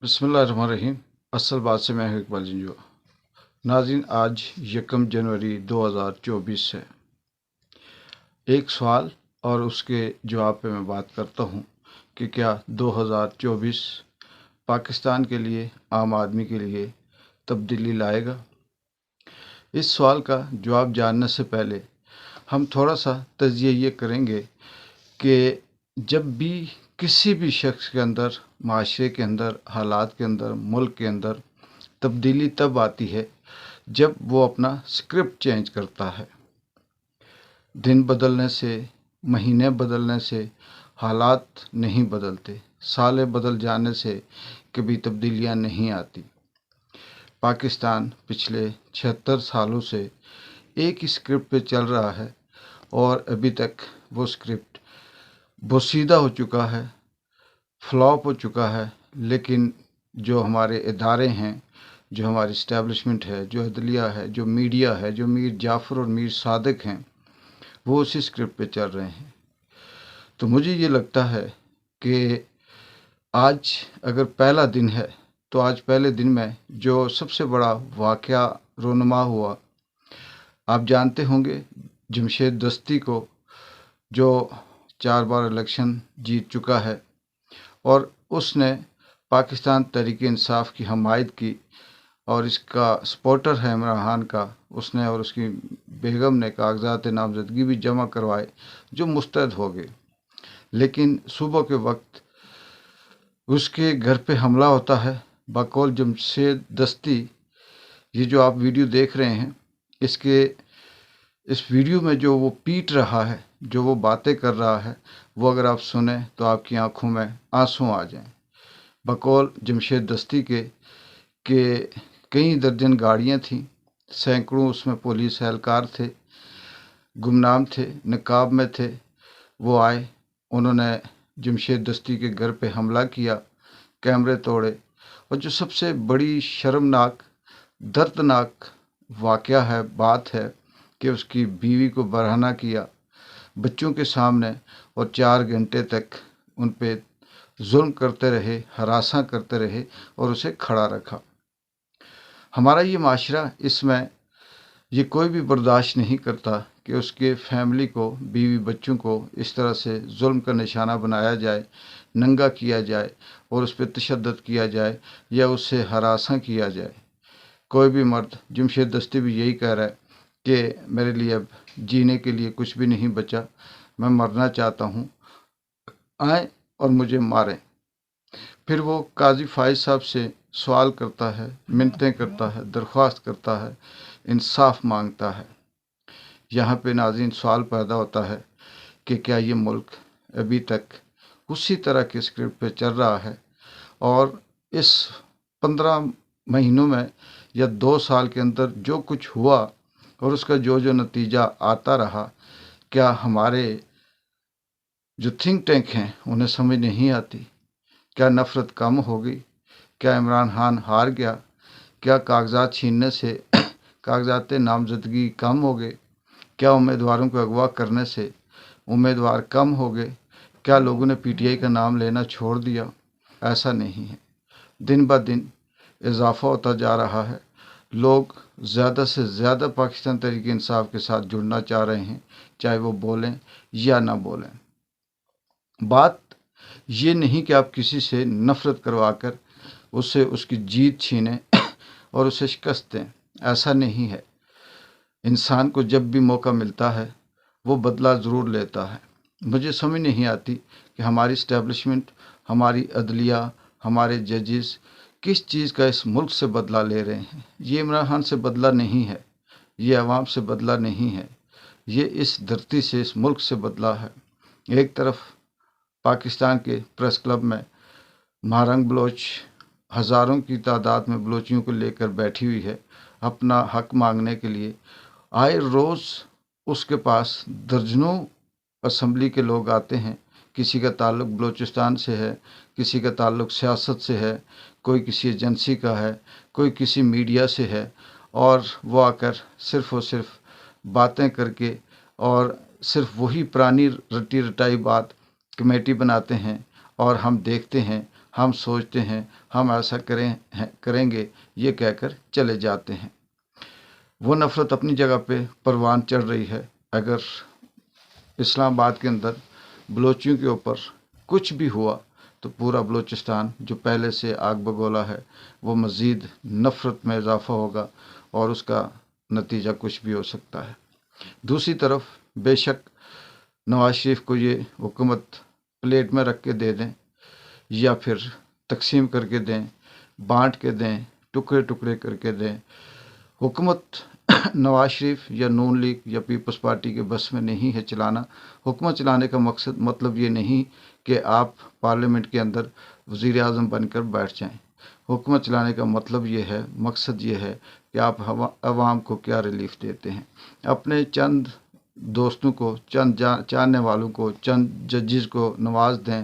बिस्मिल्लाहिर्रहमानिर्रहीम। असल बात से मैं हूं इकबाल जिंजो। नाज़रीन, आज 1 जनवरी 2024 है। एक सवाल और उसके जवाब पे मैं बात करता हूं कि क्या 2024 पाकिस्तान के लिए, आम आदमी के लिए तब्दीली लाएगा। इस सवाल का जवाब जानने से पहले हम थोड़ा सा तजिया ये करेंगे कि जब भी किसी भी शख्स के अंदर, माशरे के अंदर, हालात के अंदर, मुल्क के अंदर तब्दीली तब आती है जब वो अपना स्क्रिप्ट चेंज करता है। दिन बदलने से, महीने बदलने से हालात नहीं बदलते। सालें बदल जाने से कभी तब्दीलियां नहीं आती। पाकिस्तान पिछले 76 सालों से एक ही स्क्रिप्ट पे चल रहा है और अभी तक वो स्क्रिप्ट बोसीदा हो चुका है, फ्लॉप हो चुका है। लेकिन जो हमारे इदारे हैं, जो हमारी इस्टेब्लिशमेंट है, जो अदलिया है, जो मीडिया है, जो मीर जाफ़र और मीर सादिक हैं, वो उसी स्क्रिप्ट पे चल रहे हैं। तो मुझे ये लगता है कि आज अगर पहला दिन है तो आज पहले दिन में जो सबसे बड़ा वाक़या रोनुमा हुआ, आप जानते होंगे जमशेद दस्ती को, जो 4 बार इलेक्शन जीत चुका है और उसने पाकिस्तान तहरीक इंसाफ की हमायत की और इसका सपोर्टर है इमरान खान का। उसने और उसकी बेगम ने कागजात नामजदगी भी जमा करवाए जो मुस्तैद हो गए। लेकिन सुबह के वक्त उसके घर पे हमला होता है बकौल जमशेद दस्ती। ये जो आप वीडियो देख रहे हैं, इस वीडियो में जो वो पीट रहा है, जो वो बातें कर रहा है, वो अगर आप सुने तो आपकी आंखों में आंसू आ जाएं। बकौल जमशेद दस्ती के कई दर्जन गाड़ियां थीं, सैकड़ों उसमें पुलिस एहलकार थे, गुमनाम थे, नकाब में थे। वो आए, उन्होंने जमशेद दस्ती के घर पे हमला किया, कैमरे तोड़े और जो सबसे बड़ी शर्मनाक, दर्दनाक वाक़या है, बात है कि उसकी बीवी को बरहना किया बच्चों के सामने और 4 घंटे तक उन पे जुल्म करते रहे, हरासा करते रहे और उसे खड़ा रखा। हमारा ये माशरा, इसमें ये कोई भी बर्दाश्त नहीं करता कि उसके फैमिली को, बीवी बच्चों को इस तरह से जुल्म का निशाना बनाया जाए, नंगा किया जाए और उस पर तशद्दुद किया जाए या उससे हरासा किया जाए। कोई भी मर्द, जमशेद दस्ती भी यही कह रहा है कि मेरे लिए अब जीने के लिए कुछ भी नहीं बचा, मैं मरना चाहता हूँ, आए और मुझे मारें। फिर वो काजी फाइज साहब से सवाल करता है, मिन्नतें करता है, दरख्वास्त करता है, इंसाफ मांगता है। यहाँ पे नाज़रीन सवाल पैदा होता है कि क्या ये मुल्क अभी तक उसी तरह के स्क्रिप्ट पे चल रहा है और इस 15 महीनों में या 2 साल के अंदर जो कुछ हुआ और उसका जो जो नतीजा आता रहा, क्या हमारे जो थिंक टैंक हैं उन्हें समझ नहीं आती? क्या नफ़रत कम हो गई? क्या इमरान खान हार गया? क्या कागजात छीनने से कागजात नामजदगी कम हो गए? क्या उम्मीदवारों को अगवा करने से उम्मीदवार कम हो गए? क्या लोगों ने पीटीआई का नाम लेना छोड़ दिया? ऐसा नहीं है। दिन ब दिन इजाफा होता जा रहा है। लोग ज़्यादा से ज़्यादा पाकिस्तान तहरीक इंसाफ के साथ जुड़ना चाह रहे हैं, चाहे वो बोलें या ना बोलें। बात ये नहीं कि आप किसी से नफ़रत करवा कर उससे उसकी जीत छीनें और उसे शिकस्त दें। ऐसा नहीं है। इंसान को जब भी मौका मिलता है वो बदला ज़रूर लेता है। मुझे समझ नहीं आती कि हमारी इस्टेब्लिशमेंट, हमारी अदलिया, हमारे जजेस किस चीज़ का इस मुल्क से बदला ले रहे हैं। ये इमरान खान से बदला नहीं है, ये अवाम से बदला नहीं है, ये इस धरती से, इस मुल्क से बदला है। एक तरफ पाकिस्तान के प्रेस क्लब में महारंग बलोच हज़ारों की तादाद में बलोचियों को लेकर बैठी हुई है अपना हक मांगने के लिए। आए रोज़ उसके पास दर्जनों असम्बली के लोग आते हैं। किसी का ताल्लुक़ बलूचिस्तान से है, किसी का ताल्लुक़ सियासत से है, कोई किसी एजेंसी का है, कोई किसी मीडिया से है और वो आकर सिर्फ़ और सिर्फ बातें करके और सिर्फ वही पुरानी रटी रटाई बात कमेटी बनाते हैं और हम देखते हैं, ہم سوچتے ہیں ہم ایسا کریں گے، یہ کہہ کر چلے جاتے ہیں۔ وہ نفرت اپنی جگہ پہ پروان چڑھ رہی ہے۔ اگر اسلام آباد کے اندر بلوچیوں کے اوپر کچھ بھی ہوا تو پورا بلوچستان جو پہلے سے آگ بگولا ہے وہ مزید نفرت میں اضافہ ہوگا، اور اس کا نتیجہ کچھ بھی ہو سکتا ہے۔ دوسری طرف بے شک نواز شریف کو یہ حکومت پلیٹ میں رکھ کے دے دیں یا پھر تقسیم کر کے دیں، بانٹ کے دیں، ٹکڑے ٹکڑے کر کے دیں، حکومت نواز شریف یا نون لیگ یا پیپلز پارٹی کے بس میں نہیں ہے چلانا۔ حکومت چلانے کا مطلب یہ نہیں کہ آپ پارلیمنٹ کے اندر وزیر اعظم بن کر بیٹھ جائیں۔ حکومت چلانے کا مطلب یہ ہے، مقصد یہ ہے کہ آپ عوام کو کیا ریلیف دیتے ہیں۔ اپنے چند دوستوں کو، چند جاننے والوں کو، چند ججز کو نواز دیں،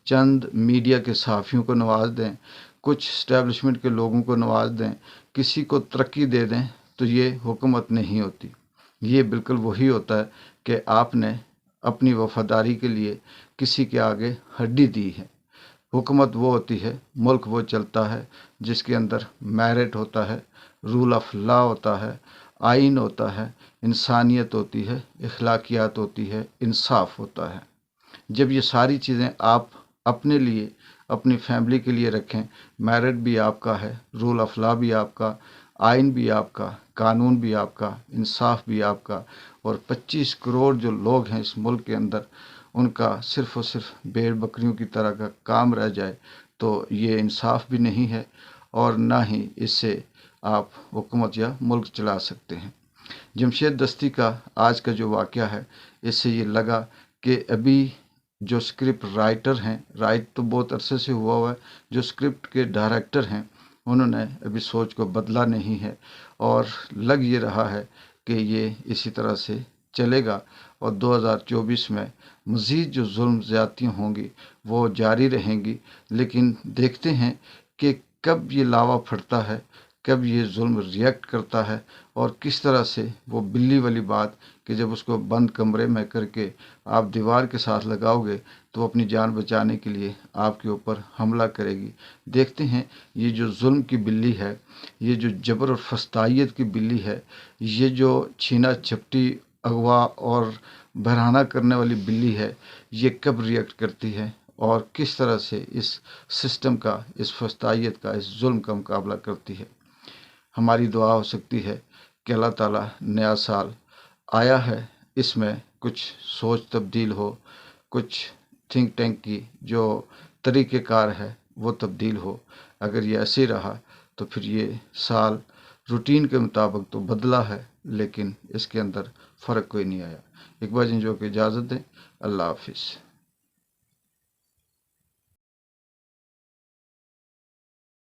چند میڈیا کے صحافیوں کو نواز دیں، کچھ اسٹیبلشمنٹ کے لوگوں کو نواز دیں، کسی کو ترقی دے دیں، تو یہ حکومت نہیں ہوتی۔ یہ بالکل وہی ہوتا ہے کہ آپ نے اپنی وفاداری کے لیے کسی کے آگے ہڈی دی ہے۔ حکومت وہ ہوتی ہے، ملک وہ چلتا ہے جس کے اندر میرٹ ہوتا ہے، رول آف لا ہوتا ہے، آئین ہوتا ہے، انسانیت ہوتی ہے، اخلاقیات ہوتی ہے، انصاف ہوتا ہے۔ جب یہ ساری چیزیں آپ اپنے لیے، اپنی فیملی کے لیے رکھیں، میرٹ بھی آپ کا ہے، رول آف لا بھی آپ کا، آئین بھی آپ کا، قانون بھی آپ کا، انصاف بھی آپ کا، اور 25 کروڑ جو لوگ ہیں اس ملک کے اندر، ان کا صرف اور صرف بھیڑ بکریوں کی طرح کا کام رہ جائے، تو یہ انصاف بھی نہیں ہے، اور نہ ہی اس سے آپ حکومت یا ملک چلا سکتے ہیں۔ جمشید دستی کا آج کا جو واقعہ ہے، اس سے یہ لگا کہ ابھی جو اسکرپٹ رائٹر ہیں، رائٹ تو بہت عرصے سے ہوا ہے، جو اسکرپٹ کے ڈائریکٹر ہیں، انہوں نے ابھی سوچ کو بدلا نہیں ہے، اور لگ یہ رہا ہے کہ یہ اسی طرح سے چلے گا، اور 2024 میں مزید جو ظلم زیادتیاں ہوں گی وہ جاری رہیں گی۔ لیکن دیکھتے ہیں کہ کب یہ لاوا پھٹتا ہے، کب یہ ظلم ریئیکٹ کرتا ہے، اور کس طرح سے وہ بلی والی بات کہ جب اس کو بند کمرے میں کر کے آپ دیوار کے ساتھ لگاؤ گے تو وہ اپنی جان بچانے کے لیے آپ کے اوپر حملہ کرے گی۔ دیکھتے ہیں یہ جو ظلم کی بلی ہے، یہ جو جبر اور فسطائیت کی بلی ہے، یہ جو چھینا جھپٹی، اغوا اور بہرانہ کرنے والی بلی ہے، یہ کب ریئیکٹ کرتی ہے اور کس طرح سے اس سسٹم کا، اس فسطائیت کا، اس ظلم کا مقابلہ کرتی ہے۔ ہماری دعا ہو سکتی ہے کہ اللہ تعالیٰ نیا سال آیا ہے، اس میں کچھ سوچ تبدیل ہو، کچھ تھنک ٹینک کی جو طریقہ کار ہے وہ تبدیل ہو۔ اگر یہ ایسے رہا تو پھر یہ سال روٹین کے مطابق تو بدلا ہے، لیکن اس کے اندر فرق کوئی نہیں آیا۔ ایک بار جو کہ اجازت دیں، اللہ حافظ۔